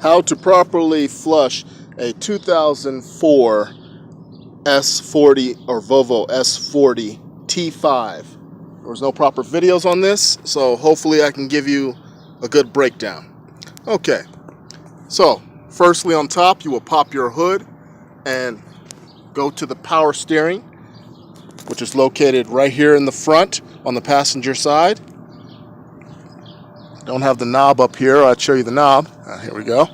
how to properly flush a 2004 S40 or Volvo S40 T5. There was no proper videos on this, so hopefully I can give you a good breakdown. Okay, so firstly on top you will pop your hood and go to the power steering, which is located right here in the front on the passenger side. Don't have the knob up here. I'll show you the knob. Here we go.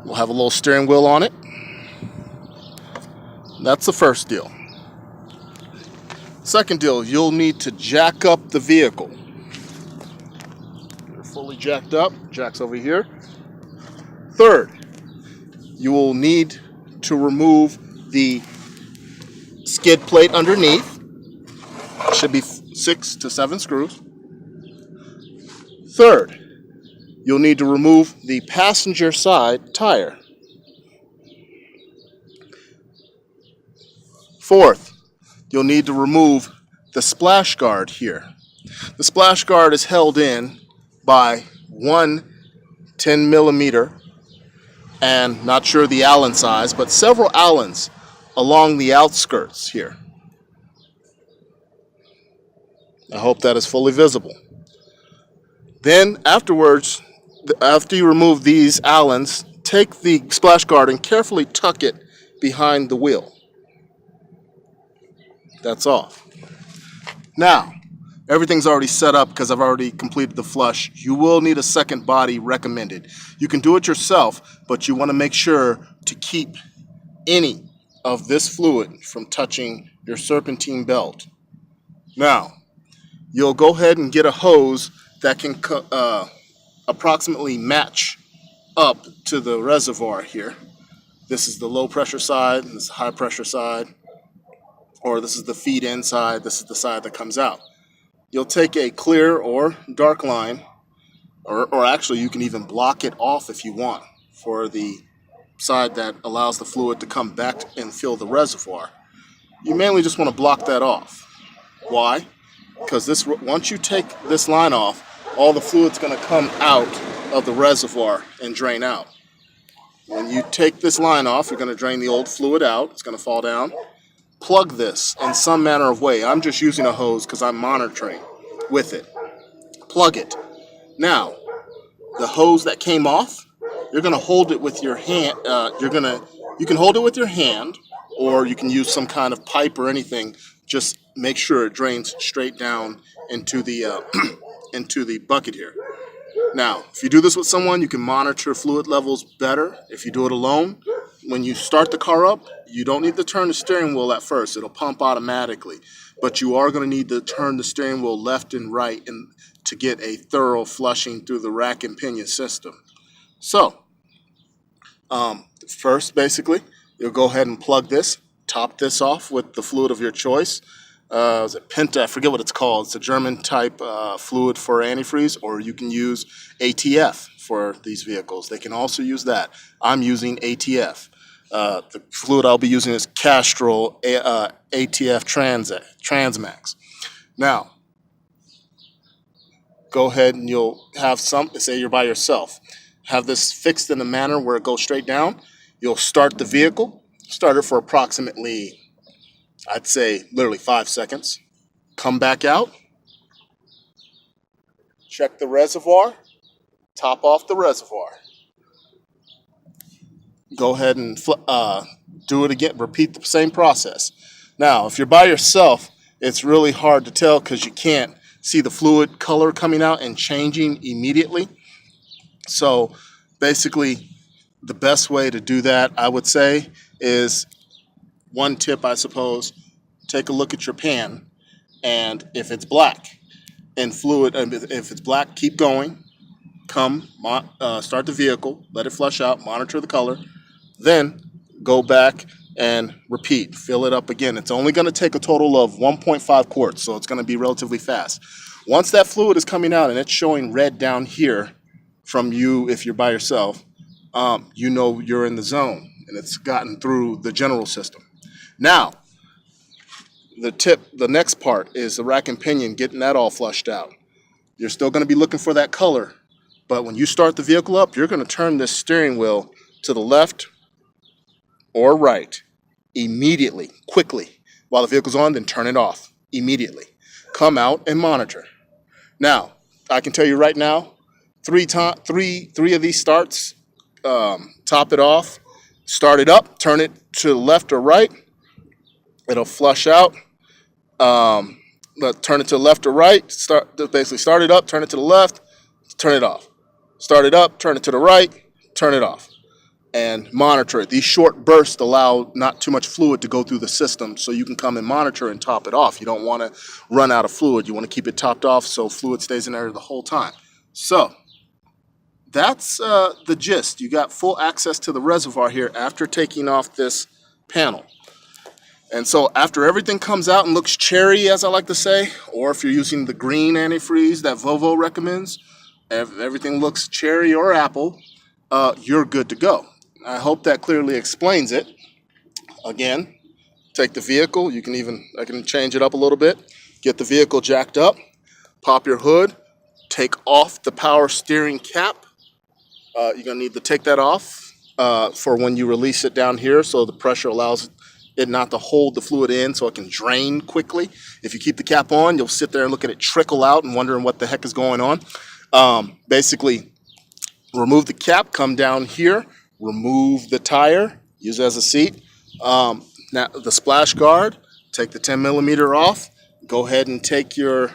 We'll have a little steering wheel on it. That's the first deal. Second deal, you'll need to jack up the vehicle. You're fully jacked up. Jack's over here. Third, you will need to remove the skid plate underneath. It should be 6 to 7 screws. Third, you'll need to remove the passenger side tire. Fourth, you'll need to remove the splash guard here. The splash guard is held in by one 10 millimeter, and not sure the Allen size, but several Allens along the outskirts here. I hope that is fully visible. Then afterwards, after you remove these Allens, take the splash guard and carefully tuck it behind the wheel. That's all. Now, everything's already set up because I've already completed the flush. You will need a second body recommended. You can do it yourself, but you want to make sure to keep any of this fluid from touching your serpentine belt. Now, you'll go ahead and get a hose that can approximately match up to the reservoir here. This is the low pressure side, and this is the high pressure side. Or this is the feed in side, this is the side that comes out. You'll take a clear or dark line, or actually you can even block it off if you want, for the side that allows the fluid to come back and fill the reservoir. You mainly just want to block that off. Why? Because once you take this line off, all the fluid's going to come out of the reservoir and drain out. When you take this line off, you're going to drain the old fluid out. It's going to fall down. Plug this in some manner of way. I'm just using a hose because I'm monitoring with it. Plug it. Now, the hose that came off, you're going to hold it with your hand. You can hold it with your hand, or you can use some kind of pipe or anything. Just make sure it drains straight down into the into the bucket here. Now, if you do this with someone, you can monitor fluid levels better. If you do it alone, when you start the car up, you don't need to turn the steering wheel at first. It'll pump automatically. But you are going to need to turn the steering wheel left and right to get a thorough flushing through the rack and pinion system. So, first, basically, you'll go ahead and plug this, top this off with the fluid of your choice. Is it Penta? I forget what it's called. It's a German type fluid for antifreeze, or you can use ATF for these vehicles. They can also use that. I'm using ATF. The fluid I'll be using is Castrol ATF Transmax. Now, go ahead and you'll have say you're by yourself. Have this fixed in a manner where it goes straight down. You'll start the vehicle. Start it for approximately, I'd say, literally 5 seconds. Come back out. Check the reservoir. Top off the reservoir. Go ahead and do it again. Repeat the same process. Now, if you're by yourself, it's really hard to tell because you can't see the fluid color coming out and changing immediately. So basically, the best way to do that, I would say, is one tip, I suppose. Take a look at your pan, and if it's black and fluid, if it's black, keep going. Start the vehicle, let it flush out, monitor the color, then go back and repeat, fill it up again. It's only going to take a total of 1.5 quarts, so it's going to be relatively fast. Once that fluid is coming out and it's showing red down here from you, if you're by yourself, you know you're in the zone and it's gotten through the general system. Now, the next part is the rack and pinion, getting that all flushed out. You're still going to be looking for that color, But when you start the vehicle up, you're going to turn this steering wheel to the left or right immediately, quickly. While the vehicle's on, then turn it off immediately. Come out and monitor. Now, I can tell you right now, three of these starts, top it off, start it up, turn it to the left or right. It'll flush out. Turn it to the left or right. Basically start it up, turn it to the left, turn it off. Start it up, turn it to the right, turn it off. And monitor it. These short bursts allow not too much fluid to go through the system, so you can come and monitor and top it off. You don't want to run out of fluid. You want to keep it topped off so fluid stays in there the whole time. So that's the gist. You got full access to the reservoir here after taking off this panel. And so after everything comes out and looks cherry, as I like to say, or if you're using the green antifreeze that Volvo recommends, everything looks cherry or apple, you're good to go. I hope that clearly explains it. Again, take the vehicle. I can change it up a little bit. Get the vehicle jacked up. Pop your hood. Take off the power steering cap. You're going to need to take that off for when you release it down here, so the pressure allows it not to hold the fluid in so it can drain quickly. If you keep the cap on, you'll sit there and look at it trickle out and wondering what the heck is going on. Basically, remove the cap, come down here, remove the tire, use it as a seat. Now the splash guard, take the 10 millimeter off, go ahead and take your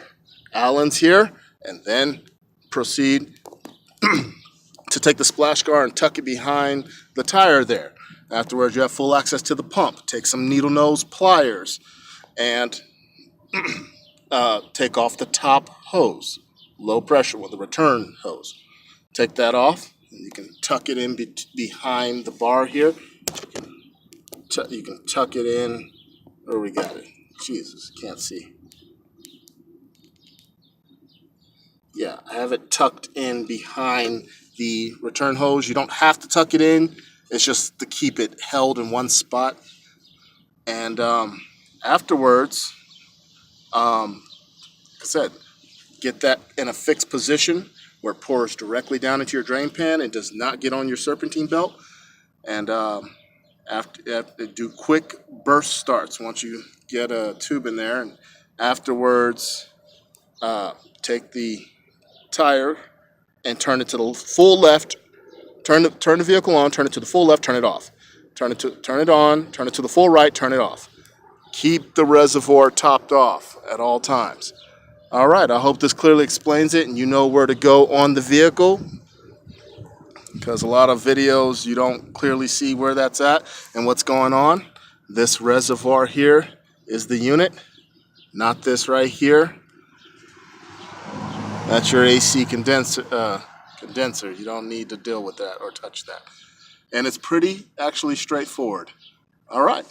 Allens here, and then proceed to take the splash guard and tuck it behind the tire there. Afterwards, you have full access to the pump. Take some needle nose pliers and take off the top hose, low pressure with the return hose. Take that off, and you can tuck it in behind the bar here. You can tuck it in. Where we got it? Jesus, can't see. Yeah, I have it tucked in behind the return hose. You don't have to tuck it in. It's just to keep it held in one spot. And afterwards, like I said, get that in a fixed position where it pours directly down into your drain pan and does not get on your serpentine belt. And after do quick burst starts once you get a tube in there. And afterwards, take the tire and turn it to the full left. Turn the vehicle on, turn it to the full left, turn it off. Turn it on, turn it to the full right, turn it off. Keep the reservoir topped off at all times. All right, I hope this clearly explains it and you know where to go on the vehicle, because a lot of videos you don't clearly see where that's at and what's going on. This reservoir here is the unit, not this right here. That's your AC condenser. You don't need to deal with that or touch that. And it's pretty actually straightforward. All right.